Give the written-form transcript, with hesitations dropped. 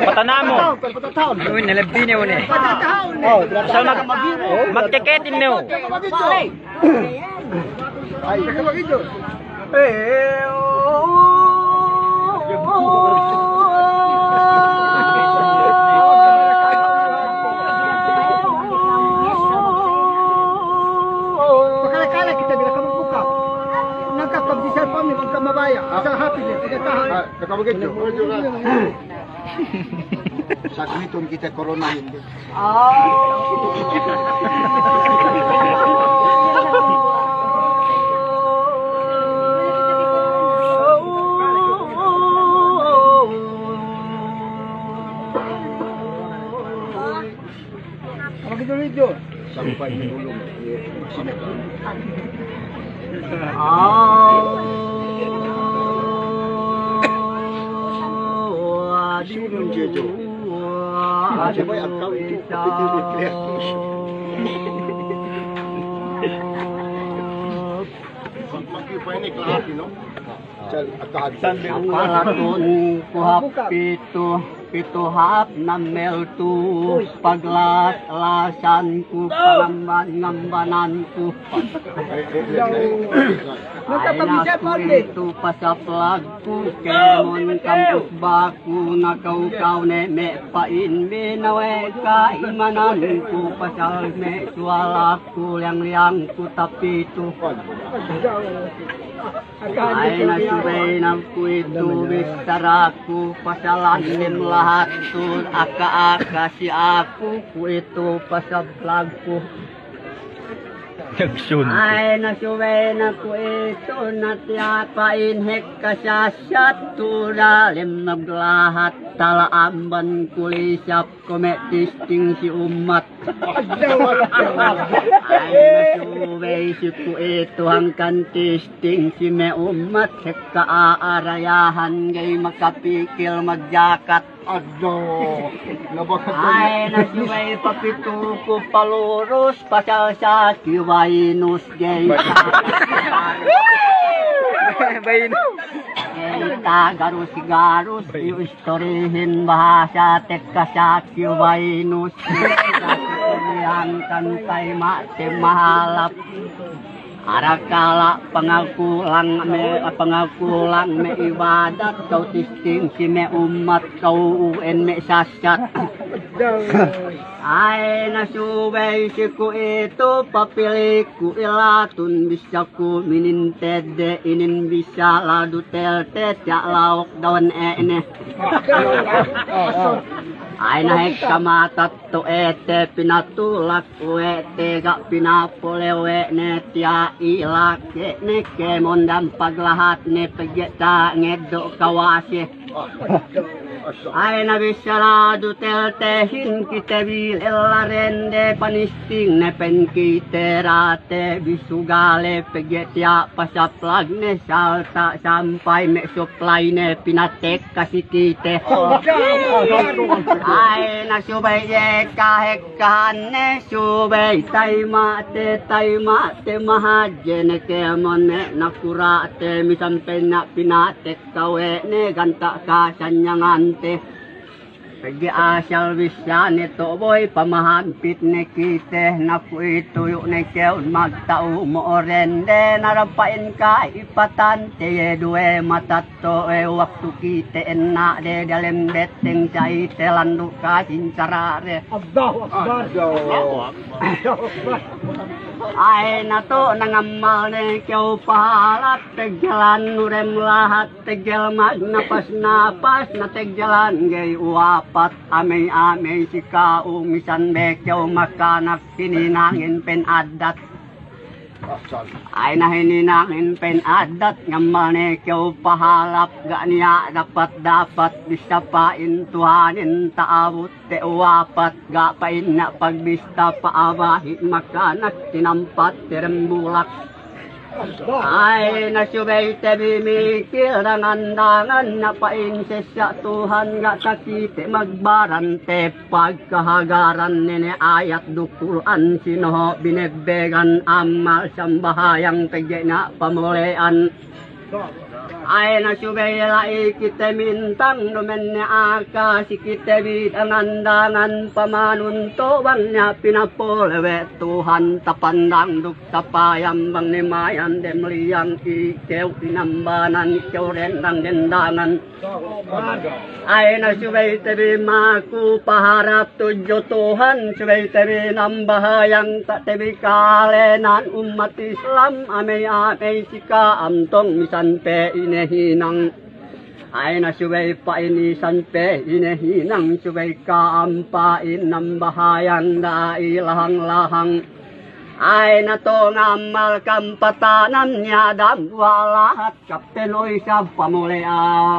Patana mo. Uy, nalabi niyo ni. Sal magkeketin niyo. Ay, kakawagin yun. Pakala-kala kita bila kamu buka. Nagkapagdisal pa mi magkamabaya. Sa happy din, igatahan. Kakawagin yun. Sa gamiton kita koronahin din. Video sampai dulu Sinun jejo coba akal itu pituhap na meltu paglasan ku pangamban-ngambanan ku ay itu pasaplag ku kemon kampus baku na kau ne me pain binawe ka imanan ku pasal me sualaku liang ku tapi itu ay nasubay na ku itu bistaraku pasalanin lahat tu aka-aka si aku ku itu pasablagku ay nasubay na ku itu natiapain hekkasyasat tu dalim naglahat talaamban kulisap kometisting si umat ay nasubay si ku itu hangkan tisting si me umat hekka-aarayahan gay makapikil magjakat aduh ay nasubay papitu ku palurus pasal sa kiwainus gay kita garus-garus iistorihin bahasa teka sa kiwainus yang kantay mati mahalap arakala pangakulang me ibadat kau tisting si me umat kau uen me sasyat ay nasubay si ku itu papili ku ilatun bisa ku minintede inin bisa ladu telte tiak lauk daun ene ay nahik kamatat to ete pinatulak uete gak pinapulewe ne tia ilak ne kemon dan paglahat ne pegeta ngedok kawasi ay nabisara du teltehin kita bilela rende panisting ne pen kiterate bisugale pegetia pasaplag ne salta sampai me supply ne pinatek kasih kite ay nasubay kahekkahan ne subay taimate mahadjene kemon ne nakurate misampen na pinatek kawe ne ganta kasanyangan pagi asal bisa nito boy pamahampit ne kite naku itu yuk ne keun magtau mo orende narapain ka ipatan te due matato waktu kite enak de dalam beteng cai telandu ka sincarare Allahu Akbar ay nato nangamal ne keu pahalat tegjalan nurem lahat tegjal magnapas napas na tegjalan gay uapat amay si kaumisan bekyaw makanak hininangin pen adat ay nahininangin pen adat ngamal ne keu pahalap ga niya dapat bisa pain tuhanin taawut te uapat ga pain na pagbista paawahi makanak tinampat tirembulak ay nasubay te bimikil dangan na pain sesya Tuhan ga sakite magbarante pagkahagaran nene ayat dukulan sinoho binebegan amal sambahayang pegena pamulean Aina subela ikite mintang no menne akasi kite bidangandangan pamanuntowannya pinapolewe Tuhan tapandang duk tapayam bang nimayan demliang ikeu inambanan ikeu rendang dendangan. Aina subay tebi maku paharap tujuh Tuhan subay tebi nambahayang tak tebi kalenan umat Islam amei sika amtong misanpe inehinang. Aina subay pa ini sanpe inehinang subay kaampain nambahayang dailahang-lahang. Aina to ngamal kampatanan niya damwalahat kapteloy sa pamulean.